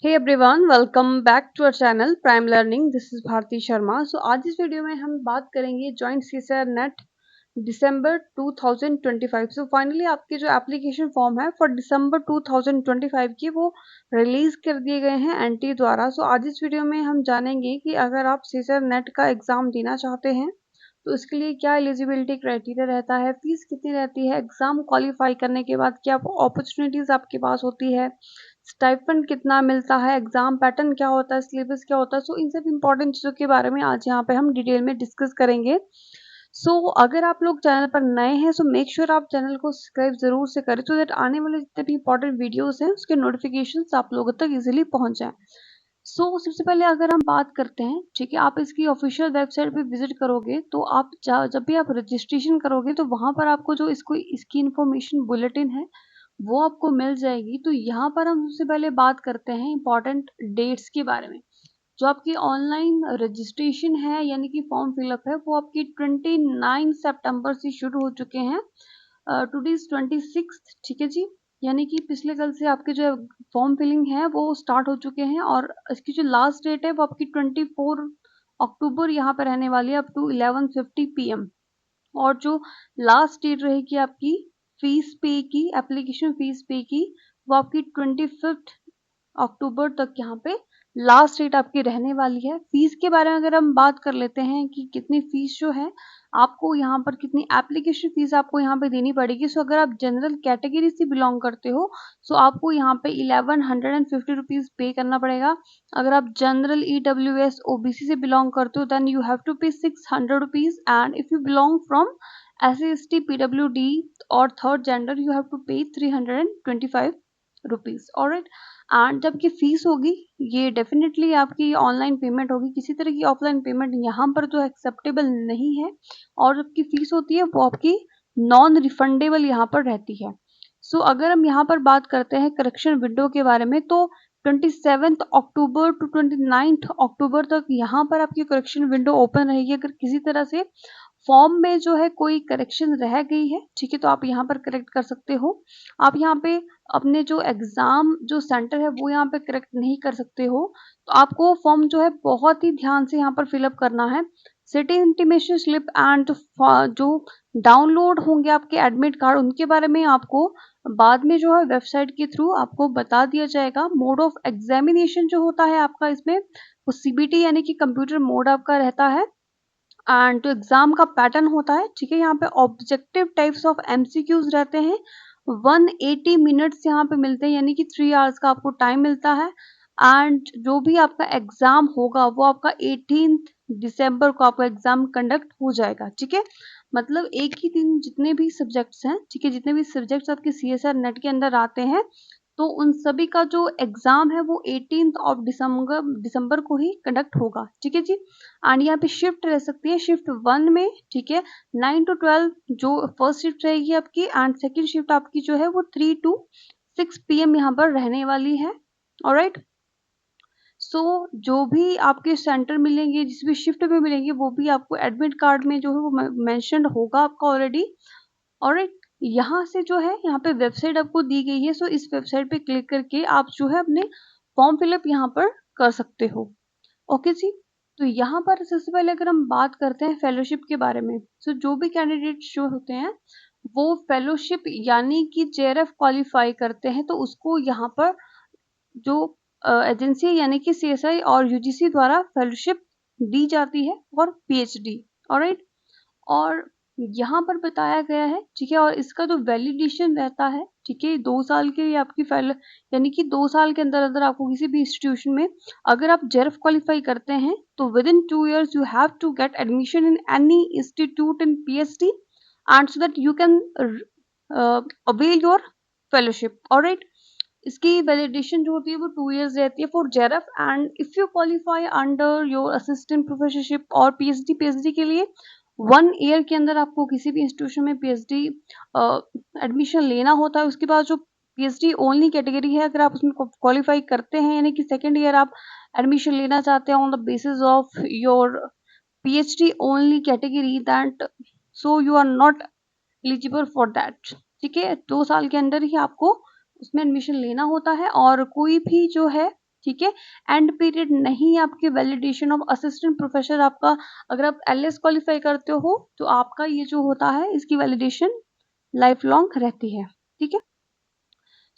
Hey everyone, welcome back to our channel prime learning. This is Bharti Sharma. आज इस video में हम बात करेंगे joint CSIR NET December 2025। Finally आपके जो एप्लीकेशन फॉर्म है फॉर दिसंबर 2025 की वो रिलीज कर दिए गए हैं एनटी द्वारा। आज इस वीडियो में हम जानेंगे कि अगर आप सीएसआर नेट का एग्जाम देना चाहते हैं तो इसके लिए क्या एलिजिबिलिटी क्राइटेरिया रहता है, फीस कितनी रहती है, एग्जाम क्वालिफाई करने के बाद क्या अपॉर्चुनिटीज आपके पास होती है, स्टाइपेंड कितना मिलता है, एग्जाम पैटर्न क्या होता है, सिलेबस क्या होता है। इन सब इंपॉर्टेंट चीज़ों के बारे में आज यहाँ पे हम डिटेल में डिस्कस करेंगे। अगर आप लोग चैनल पर नए हैं मेक श्योर आप चैनल को सब्सक्राइब जरूर से करें सो दैट आने वाले जितने भी इंपॉर्टेंट वीडियोस हैं उसके नोटिफिकेशंस आप लोगों तक इजीली पहुंच जाए। सबसे पहले अगर हम बात करते हैं, ठीक है, आप इसकी ऑफिशियल वेबसाइट पे विजिट करोगे तो आप जब भी आप रजिस्ट्रेशन करोगे तो वहां पर आपको जो इसकी इंफॉर्मेशन बुलेटिन है वो आपको मिल जाएगी। तो यहाँ पर हम सबसे पहले बात करते हैं इंपॉर्टेंट डेट्स के बारे में। जो आपकी ऑनलाइन रजिस्ट्रेशन है यानी कि फॉर्म फिलअप है वो आपकी 29 सितंबर से शुरू हो चुके हैं। टुडे इज 26, ठीक है जी, यानी कि पिछले कल से आपके जो फॉर्म फिलिंग है वो स्टार्ट हो चुके हैं और इसकी जो लास्ट डेट है वो आपकी 24 अक्टूबर यहाँ पे रहने वाली है अप टू 11:50 PM। और जो लास्ट डेट रहेगी आपकी फीस पे की, एप्लीकेशन फीस पे की, वो आपकी 25 अक्टूबर तक यहाँ पे लास्ट डेट आपकी रहने वाली है। फीस के बारे में अगर हम बात कर लेते हैं कि कितनी फीस जो है आपको यहाँ पर, कितनी एप्लीकेशन फीस आपको यहाँ पे देनी पड़ेगी। अगर आप जनरल कैटेगरी से बिलोंग करते हो आपको यहाँ पे 1150 रुपीज पे करना पड़ेगा। अगर आप जनरल EWS OBC से बिलोंग करते हो then you have to pay 600 rupees and if you belong from SC ST PWD और third gender you have to pay 325 rupees. Alright, and जब की फीस होगी ये डेफिनेटली आपकी ऑनलाइन पेमेंट होगी, किसी तरह की ऑफलाइन पेमेंट यहाँ पर जो एक्सेप्टेबल नहीं है। और जब की फीस होती है वो आपकी नॉन रिफंडेबल यहाँ पर रहती है। अगर हम यहाँ पर बात करते हैं करेक्शन विंडो के बारे में तो 27 अक्टूबर टू 29 अक्टूबर तक यहाँ पर आपकी करेक्शन विंडो ओपन रहेगी। अगर किसी तरह से फॉर्म में जो है कोई करेक्शन रह गई है, ठीक है, तो आप यहाँ पर करेक्ट कर सकते हो। आप यहाँ पे अपने जो एग्जाम जो सेंटर है वो यहाँ पे करेक्ट नहीं कर सकते हो, तो आपको फॉर्म जो है बहुत ही ध्यान से यहाँ पर फिलअप करना है। सिटी इंटीमेशन स्लिप एंड जो डाउनलोड होंगे आपके एडमिट कार्ड उनके बारे में आपको बाद में जो है वेबसाइट के थ्रू आपको बता दिया जाएगा। मोड ऑफ एग्जामिनेशन जो होता है आपका इसमें वो CBT यानी कि कंप्यूटर मोड आपका रहता है। एंड जो एग्जाम का पैटर्न होता है, ठीक है, यहाँ पे ऑब्जेक्टिव टाइप्स ऑफ MCQs रहते हैं। 180 मिनट्स यहाँ पे मिलते हैं यानी कि 3 आवर्स का आपको टाइम मिलता है। एंड जो भी आपका एग्जाम होगा वो आपका 18 दिसंबर को आपका एग्जाम कंडक्ट हो जाएगा, ठीक है। मतलब एक ही दिन जितने भी सब्जेक्ट्स हैं, ठीक है, जितने भी सब्जेक्ट्स आपके CSR नेट के अंदर आते हैं तो उन सभी का जो एग्जाम है वो 18 ऑफ दिसंबर को ही कंडक्ट होगा, ठीक है जी। एंड यहाँ पे शिफ्ट रह सकती है शिफ्ट 1 में, ठीक है, 9 to 12 जो फर्स्ट शिफ्ट रहेगी आपकी एंड सेकंड शिफ्ट आपकी जो है वो 3 to 6 PM यहाँ पर रहने वाली है। ऑलराइट, जो भी आपके सेंटर मिलेंगे, जिस भी शिफ्ट में मिलेंगे वो भी आपको एडमिट कार्ड में जो है वो मेंशन होगा आपका ऑलरेडी। ऑलराइट, यहाँ से जो है यहाँ पे वेबसाइट आपको दी गई है। इस वेबसाइट पे क्लिक करके आप जो है अपने फॉर्म फिलअप यहाँ पर कर सकते हो। ओके जी, तो यहाँ पर सबसे पहले अगर हम बात करते हैं फेलोशिप के बारे में, जो भी कैंडिडेट जो होते हैं वो फेलोशिप यानी कि JRF क्वालिफाई करते हैं तो उसको यहाँ पर जो एजेंसी यानी कि CSI और UGC द्वारा फेलोशिप दी जाती है और PhD। ऑलराइट, और यहाँ पर बताया गया है, ठीक है, और इसका जो वैलिडेशन रहता है, ठीक है, 2 साल के लिए आपकी फाइल यानी कि 2 साल के अंदर अंदर आपको किसी भी इंस्टीट्यूशन में अगर आप JRF क्वालिफाई करते हैं तो within 2 years you have to get admission in any institute in PhD and so that you can avail your fellowship. Alright, इसकी वैलिडेशन जो होती है वो 2 years रहती है for JRF and if you qualify under your assistant professorship और PhD के लिए 1 year के अंदर आपको किसी भी इंस्टीट्यूशन में PhD एडमिशन लेना होता है। उसके बाद जो PhD ओनली कैटेगरी है अगर आप उसमें क्वालिफाई करते हैं यानी कि सेकेंड ईयर आप एडमिशन लेना चाहते हैं on the basis of your PhD only category that you are not eligible for that, ठीक है। 2 साल के अंदर ही आपको उसमें एडमिशन लेना होता है और कोई भी जो है ठीक है। एंड पीरियड नहीं, आपके वैलिडेशन ऑफ असिस्टेंट प्रोफेसर आपका, अगर आप एलएस क्वालिफाई करते हो तो आपका ये जो होता है इसकी वैलिडेशन लाइफ लॉन्ग रहती है, ठीक है।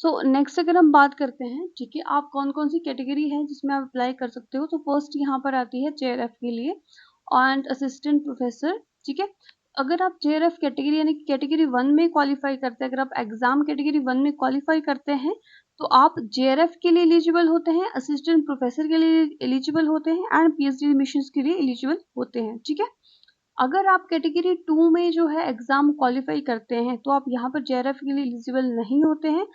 सो नेक्स्ट अगर हम बात करते हैं, ठीक है, आप कौन कौन सी कैटेगरी है जिसमें आप अप्लाई कर सकते हो, तो फर्स्ट यहाँ पर आती है जेआरएफ के लिए एंड असिस्टेंट प्रोफेसर, ठीक है। अगर आप जेआरएफ कैटेगरी यानी कि कैटेगरी 1 में क्वालिफाई करते हैं, अगर आप एग्जाम कैटेगरी 1 में क्वालिफाई करते हैं तो आप जेआरएफ के लिए एलिजिबल होते हैं, असिस्टेंट प्रोफेसर के लिए एलिजिबल होते हैं एंड पीएचडी एडमिशंस के लिए एलिजिबल होते हैं, ठीक है। अगर आप कैटेगरी 2 में जो है एग्जाम क्वालिफाई करते हैं तो आप यहाँ पर जेआरएफ के लिए एलिजिबल नहीं होते हैं,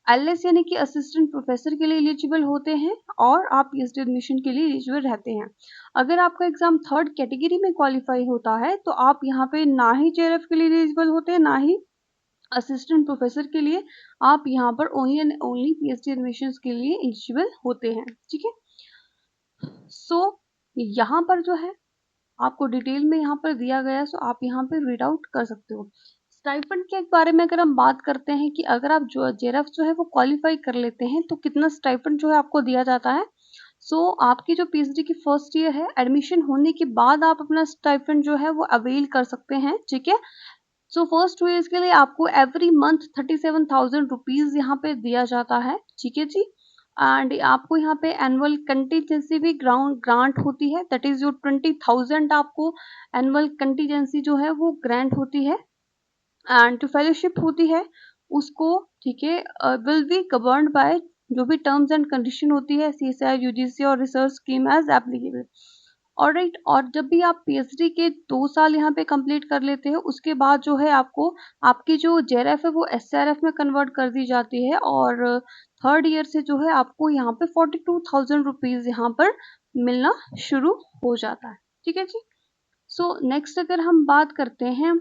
एलएस यानी कि असिस्टेंट प्रोफेसर के लिए एलिजिबल होते हैं और आप पीएचडी एडमिशन के लिए एलिजिबल रहते हैं। अगर आपका एग्जाम थर्ड कैटेगरी में क्वालिफाई होता है तो आप यहाँ पे ना ही जेआरएफ के लिए एलिजिबल होते हैं, ना ही असिस्टेंट प्रोफेसर के लिए, आप यहाँ पर only and only PhD admission के लिए एलिजिबल होते हैं, ठीक है। सो यहाँ पर जो है आपको डिटेल में यहाँ पर दिया गया है, सो आप यहाँ पे रीड आउट कर सकते हो। स्टाइपेंड के बारे में अगर हम बात करते हैं कि अगर आप जो जेआरएफ जो है वो क्वालिफाई कर लेते हैं तो कितना स्टाइपेंड जो है आपको दिया जाता है। सो आपकी जो पीएचडी की फर्स्ट ईयर है, एडमिशन होने के बाद आप अपना स्टाइपेंड जो है वो अवेल कर सकते हैं, ठीक है। सो फर्स्ट 2 ईयर्स के लिए आपको एवरी मंथ 37,000 रुपीज यहाँ पे दिया जाता है, ठीक है जी। एंड आपको यहाँ पे एनुअल कंटीजेंसी भी ग्रांट होती है, दैट इज जो 20,000 आपको एनुअल कंटीजेंसी जो है वो ग्रांट होती है एंड जो फेलोशिप होती है उसको, ठीक है, विल बी गवर्न्ड बाय जो भी टर्म्स एंड कंडीशन होती है सीएसआई यूजीसी और research scheme as applicable. Alright, और जब भी आप पीएचडी के 2 साल यहाँ पे कंप्लीट कर लेते हो उसके बाद जो है आपको आपकी जो जेआरएफ है वो एसआरएफ में कन्वर्ट कर दी जाती है और थर्ड ईयर से जो है आपको यहाँ पे 42,000 रुपीज यहाँ पर मिलना शुरू हो जाता है, ठीक है जी। सो नेक्स्ट अगर हम बात करते हैं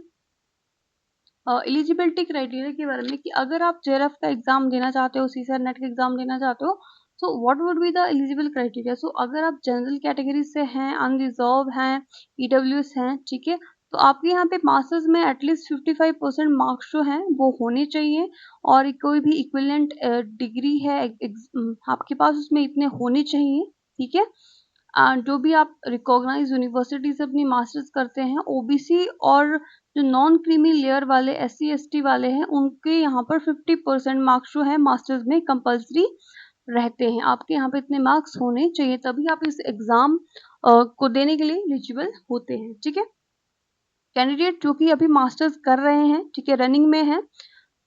एलिजिबिलिटी क्राइटेरिया के बारे में कि अगर आप जेआरएफ का एग्जाम देना चाहते हो, सीसीआर नेट का एग्जाम देना चाहते हो, so what would be the eligible criteria. सो अगर आप जनरल कैटेगरी से हैं, अनरिजर्व हैं, ईडब्ल्यूएस हैं, ठीक है, तो आपके यहाँ पे मास्टर्स में एटलीस्ट 55% मार्क्स जो हैं वो होने चाहिए और कोई भी इक्विवेलेंट डिग्री है आपके पास उसमें इतने होने चाहिए, ठीक है। जो भी आप रिकॉग्नाइज यूनिवर्सिटी से अपनी मास्टर्स करते हैं, ओबीसी और जो नॉन क्रीमी लेयर वाले SC ST वाले हैं उनके यहाँ पर 50% मार्क्स जो है मास्टर्स में कंपल्सरी रहते हैं। आपके यहाँ पे इतने मार्क्स होने चाहिए तभी आप इस एग्जाम को देने के लिए एलिजिबल होते हैं, ठीक है। कैंडिडेट जो कि अभी मास्टर्स कर रहे हैं, ठीक है, रनिंग में है,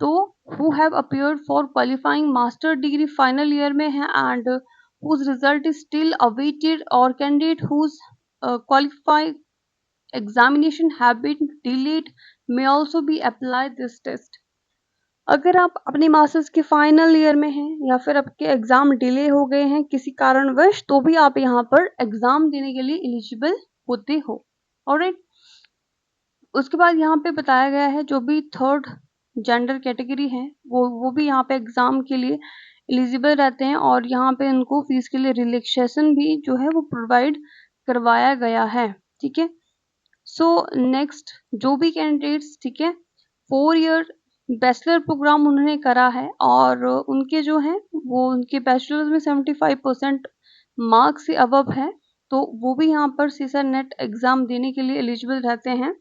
तो who have appeared for qualifying master degree final year में है and whose result is still awaited or candidate whose qualified examination have been delayed may also be apply this test। अगर आप अपने मास्टर्स के final year में हैं या फिर आपके एग्जाम डिले हो गए हैं किसी कारणवश तो भी आप यहाँ पर एग्जाम देने के लिए एलिजिबल होते हो, ऑलराइट। उसके बाद यहाँ पे बताया गया है जो भी थर्ड जेंडर कैटेगरी है वो भी यहाँ पे एग्जाम के लिए एलिजिबल रहते हैं और यहाँ पे उनको फीस के लिए रिलैक्सेशन भी जो है वो प्रोवाइड करवाया गया है, ठीक है। सो नेक्स्ट जो भी कैंडिडेट्स, ठीक है, 4 ईयर बैचलर प्रोग्राम उन्होंने करा है और उनके जो हैं वो उनके बैचलर्स में 75% मार्क्स से अबव है तो वो भी यहाँ पर सीसर नेट एग्जाम देने के लिए एलिजिबल रहते हैं।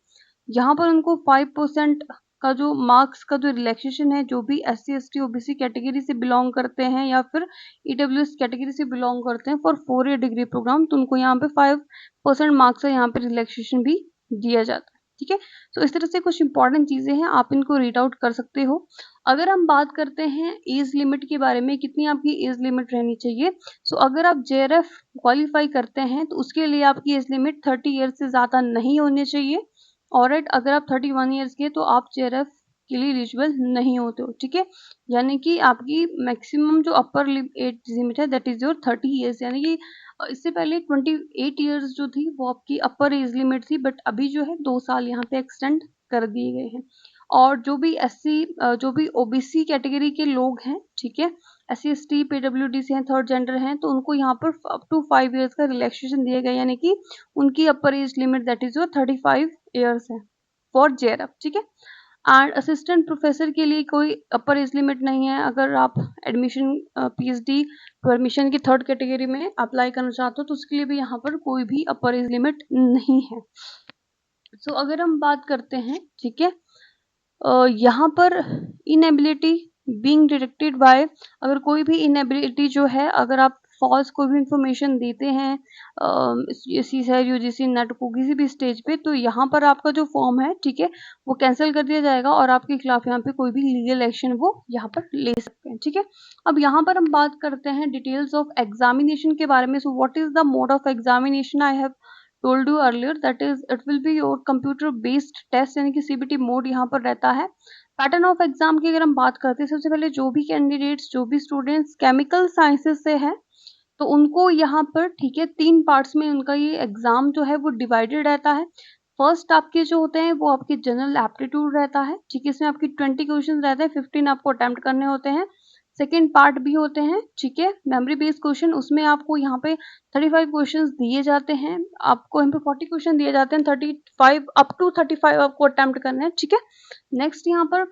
यहाँ पर उनको 5% का जो मार्क्स का जो रिलैक्सेशन है, जो भी SC ST OBC कैटेगरी से बिलोंग करते हैं या फिर EWS कैटेगरी से बिलोंग करते हैं फॉर 4 ईयर डिग्री प्रोग्राम, तो उनको यहाँ पे 5% मार्क्स का यहाँ पे रिलैक्सेशन भी दिया जाता है, ठीक है। तो इस तरह से कुछ इंपॉर्टेंट चीजें हैं, आप इनको रीड आउट कर सकते हो। अगर हम बात करते हैं एज लिमिट के बारे में, कितनी आपकी एज लिमिट रहनी चाहिए, सो अगर आप JRF क्वालिफाई करते हैं तो उसके लिए आपकी एज लिमिट 30 ईयर से ज्यादा नहीं होनी चाहिए, ऑलराइट। अगर आप 31 ईयर्स के तो आप JRF के लिए एलिजिबल नहीं होते हो, ठीक है। यानी कि आपकी मैक्सिमम जो अपर एज लिमिट है दैट इज योर 30 ईयर्स, यानी कि इससे पहले 28 ईयर्स जो थी वो आपकी अपर एज लिमिट थी, बट अभी जो है 2 साल यहाँ पे एक्सटेंड कर दिए गए हैं। और जो भी जो भी OBC कैटेगरी के लोग हैं, ठीक है, SC ST PWD से हैं, थर्ड जेंडर हैं, तो उनको यहाँ पर अप टू 5 ईयर्स का रिलैक्सेशन दिया गया, यानी कि उनकी अपर age limit that is your 35 years है फॉर JRF, ठीक है। एंड असिस्टेंट प्रोफेसर के लिए कोई अपर एज लिमिट नहीं है। अगर आप एडमिशन पीएचडी परमिशन की थर्ड कैटेगरी में अप्लाई करना चाहते हो तो उसके लिए भी यहाँ पर कोई भी अपर एज लिमिट नहीं है। सो अगर हम बात करते हैं, ठीक है, यहाँ पर इनएबिलिटी बीइंग डिटेक्टेड बाय, अगर कोई भी इनएबिलिटी जो है, अगर आप फॉल्स कोई भी इंफॉर्मेशन देते हैं सीसर यूजीसी नेट को किसी भी स्टेज पे, तो यहाँ पर आपका जो फॉर्म है, ठीक है, वो कैंसिल कर दिया जाएगा और आपके खिलाफ यहाँ पे कोई भी लीगल एक्शन वो यहाँ पर ले सकते हैं, ठीक है। अब यहाँ पर हम बात करते हैं डिटेल्स ऑफ एग्जामिनेशन के बारे में। So what is the mode of examination, I have told you earlier, that is it will be your computer based test, यानी कि सीबीटी मोड यहाँ पर रहता है। पैटर्न ऑफ एग्जाम की अगर हम बात करते हैं, सबसे पहले जो भी कैंडिडेट्स, जो भी स्टूडेंट्स केमिकल साइंसेस से हैं, तो उनको यहाँ पर, ठीक है, 3 पार्ट्स में उनका ये एग्जाम जो है वो डिवाइडेड रहता है। फर्स्ट आपके जो होते हैं वो आपके जनरल एप्टीट्यूड रहता है, ठीक है, इसमें आपकी 20 क्वेश्चन रहते हैं, 15 आपको अटेम्प्ट करने होते हैं। सेकेंड पार्ट भी होते हैं, ठीक है, मेमोरी बेस्ड क्वेश्चन, उसमें आपको यहाँ पे 35 क्वेश्चंस दिए जाते हैं, आपको यहाँ पे 40 क्वेश्चन दिए जाते हैं, 35 अप टू 35 आपको अटेम्प्ट करने हैं, ठीक है। नेक्स्ट यहाँ पर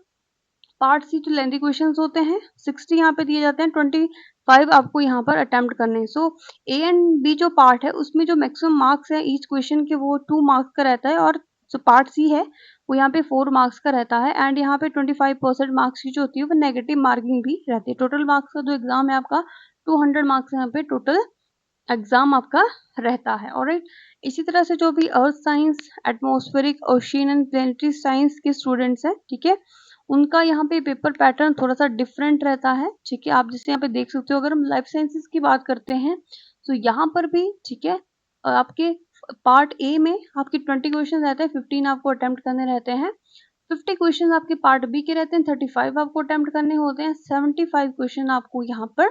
पार्ट सी जो लेंथी क्वेश्चंस होते हैं 60 यहाँ पे दिए जाते हैं, 25 आपको यहाँ पर अटेम्प्ट करने हैं। सो ए एंड बी जो पार्ट है उसमें जो मैक्सिमम मार्क्स है ईच क्वेश्चन के वो 2 मार्क्स का रहता है, और जो पार्ट सी है वो यहाँ पे 4 मार्क्स का रहता है। एंड यहाँ पे 25% मार्क्स की जो होती है वो नेगेटिव मार्किंग भी रहती है। टोटल मार्क्स का जो एग्जाम है आपका 200 मार्क्स यहाँ पे टोटल एग्जाम आपका रहता है। ऑलराइट, इसी तरह से जो भी earth science, atmospheric, ocean and planetary science के स्टूडेंट्स हैं, ठीक है, उनका यहाँ पे पेपर पैटर्न थोड़ा सा डिफरेंट रहता है, ठीक है। आप जैसे यहाँ पे देख सकते हो, अगर हम लाइफ साइंसेस की बात करते हैं तो यहाँ पर भी, ठीक है, आपके पार्ट ए में आपके 20 क्वेश्चन रहते हैं, 15 आपको अटेम्प्ट करने रहते हैं। 50 क्वेश्चन आपके पार्ट बी के रहते हैं, 35 आपको अटेम्प्ट करने होते हैं। 75 क्वेश्चन आपको यहाँ पर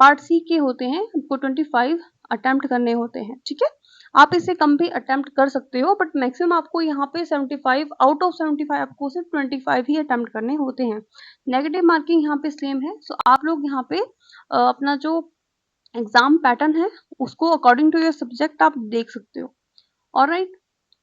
पार्ट सी के होते हैं, आपको 25 अटेम्प्ट करने होते हैं, ठीक है। आप इससे कम भी अटेम्प्ट कर सकते हो, बट मैक्सिमम आपको यहाँ पे 75 आउट ऑफ 75 आपको सिर्फ 25 ही अटेम्प्ट करने होते हैं। नेगेटिव मार्किंग यहाँ पे सेम है। सो आप लोग यहाँ पे अपना जो एग्जाम पैटर्न है उसको अकॉर्डिंग टू योर सब्जेक्ट आप देख सकते हो। ऑलराइट,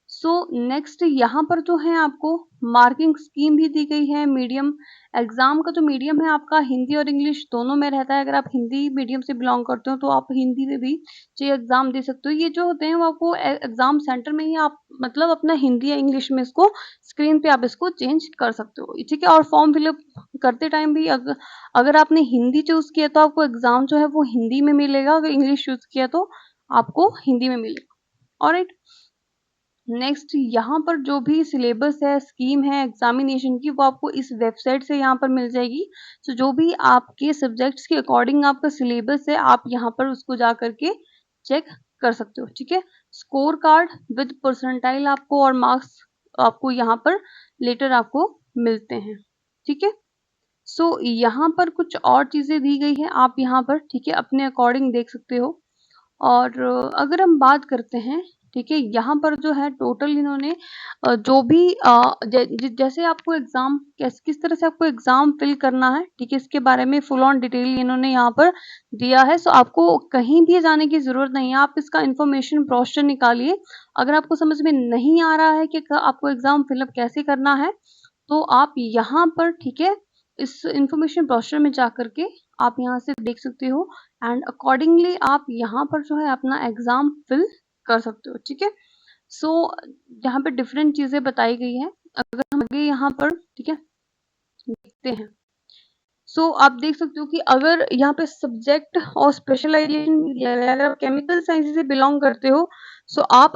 सो नेक्स्ट यहाँ पर जो है आपको मार्किंग स्कीम भी दी गई है। मीडियम, एग्जाम का जो मीडियम है आपका हिंदी और इंग्लिश दोनों में रहता है। अगर आप हिंदी मीडियम से बिलोंग करते हो तो आप हिंदी में भी ये एग्जाम दे सकते हो। ये जो होते हैं वो आपको एग्जाम सेंटर में ही आप मतलब अपना हिंदी या इंग्लिश में इसको स्क्रीन पे आप इसको चेंज कर सकते हो, ठीक है। और फॉर्म फिलअप करते टाइम भी अगर आपने हिंदी चूज किया तो आपको एग्जाम जो है वो हिंदी में मिलेगा, अगर इंग्लिश चूज किया तो आपको हिंदी में मिलेगा। ऑलराइट, नेक्स्ट यहाँ पर जो भी सिलेबस है, स्कीम है एग्जामिनेशन की, वो आपको इस वेबसाइट से यहाँ पर मिल जाएगी। तो जो भी आपके सब्जेक्ट्स के अकॉर्डिंग आपका सिलेबस है, आप यहाँ पर उसको जा करके चेक कर सकते हो, ठीक है। स्कोर कार्ड विद परसेंटाइल आपको और मार्क्स आपको यहाँ पर लेटर आपको मिलते हैं, ठीक है। सो यहाँ पर कुछ और चीजें दी गई है, आप यहाँ पर, ठीक है, अपने अकॉर्डिंग देख सकते हो। और अगर हम बात करते हैं, ठीक है, यहाँ पर जो है टोटल इन्होंने जो भी जैसे आपको एग्जाम किस तरह से आपको एग्जाम फिल करना है, ठीक है, इसके बारे में फुल ऑन डिटेल इन्होंने यहाँ पर दिया है। सो आपको कहीं भी जाने की जरूरत नहीं है, आप इसका इंफॉर्मेशन ब्रोशर निकालिए। अगर आपको समझ में नहीं आ रहा है कि आपको एग्जाम फिलअप कैसे करना है, तो आप यहाँ पर, ठीक है, इस इंफॉर्मेशन ब्रोशर में जा करके आप यहाँ से देख सकते हो एंड अकॉर्डिंगली आप यहाँ पर जो है अपना एग्जाम फिल कर सकते हो, ठीक है। सो यहाँ पे डिफरेंट चीजें बताई गई है। अगर हम आगे यहाँ पर, ठीक है, देखते हैं, सो आप देख सकते हो कि अगर यहाँ पे सब्जेक्ट और स्पेशलाइजेशन दिया गया है, अगर आप केमिकल साइंस से बिलोंग करते हो, सो आप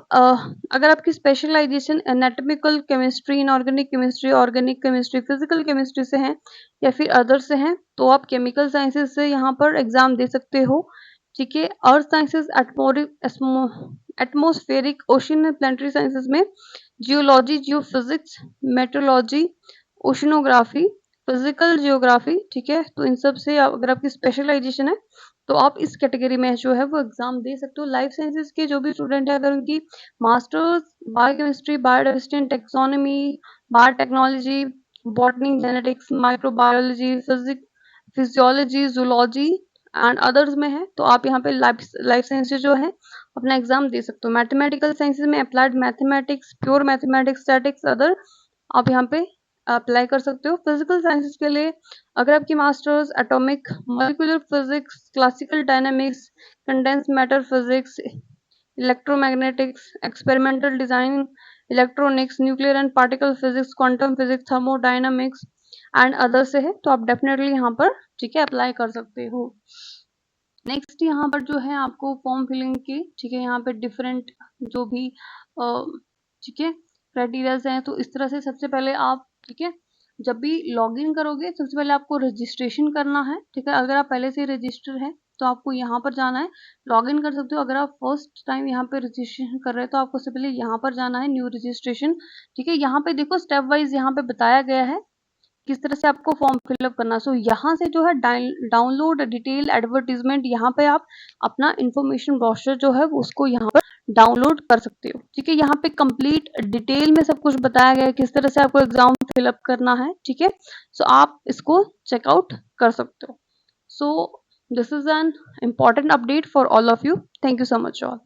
अगर आपकी specialization anatomical chemistry, inorganic chemistry, organic chemistry, physical chemistry से है या फिर अदर से हैं, तो आप केमिकल साइंसेस से यहाँ पर एग्जाम दे सकते हो, ठीक है। Earth sciences, atmospheric, ocean and planetary sciences में geology, geophysics, meteorology, oceanography, physical geography, ठीक है। तो इन सब से अगर आपकी स्पेशलाइजेशन है तो आप इस कैटेगरी में जो है वो एग्जाम दे सकते हो। लाइफ साइंसेस के जो भी स्टूडेंट है, अगर उनकी masters biochemistry, biodiversity and taxonomy, biotechnology, botany, genetics, microbiology, physiology, zoology and others में है, तो आप यहाँ पे लाइफ साइंसेज जो है अपना एग्जाम दे सकते हो। मैथमेटिकल साइंसेज में applied mathematics, pure mathematics, statics, other आप यहाँ पे अप्लाई कर सकते हो। फिजिकल साइंसेस के लिए अगर आपकी masters atomic molecular physics, classical dynamics, condense matter physics, electromagnetics, experimental design, electronics, nuclear and particle physics, quantum physics, thermodynamics and other से है, तो आप डेफिनेटली यहाँ पर ठीक है अप्लाई कर सकते हो। नेक्स्ट यहाँ पर जो है आपको फॉर्म फिलिंग की ठीक है यहाँ पे डिफरेंट जो भी ठीक है क्राइटेरियाज हैं, तो इस तरह से सबसे पहले आप ठीक है जब भी लॉगिन करोगे सबसे पहले आपको रजिस्ट्रेशन करना है। ठीक है, अगर आप पहले से रजिस्टर है तो आपको यहाँ पर जाना है, लॉगिन कर सकते हो। अगर आप फर्स्ट टाइम यहाँ पे रजिस्ट्रेशन कर रहे हो तो आपको सबसे पहले यहाँ पर जाना है, न्यू रजिस्ट्रेशन। ठीक है, यहाँ पे देखो स्टेप वाइज यहाँ पे बताया गया है किस तरह से आपको फॉर्म फिलअप करना। सो यहाँ से जो है डाउनलोड डिटेल एडवर्टीजमेंट, यहाँ पे आप अपना इंफॉर्मेशन ब्रोशर जो है उसको यहाँ पर डाउनलोड कर सकते हो। ठीक है, यहाँ पे कंप्लीट डिटेल में सब कुछ बताया गया है किस तरह से आपको एग्जाम फिलअप करना है। ठीक है, सो आप इसको चेकआउट कर सकते हो। So this is an important update for all of you. Thank you so much all.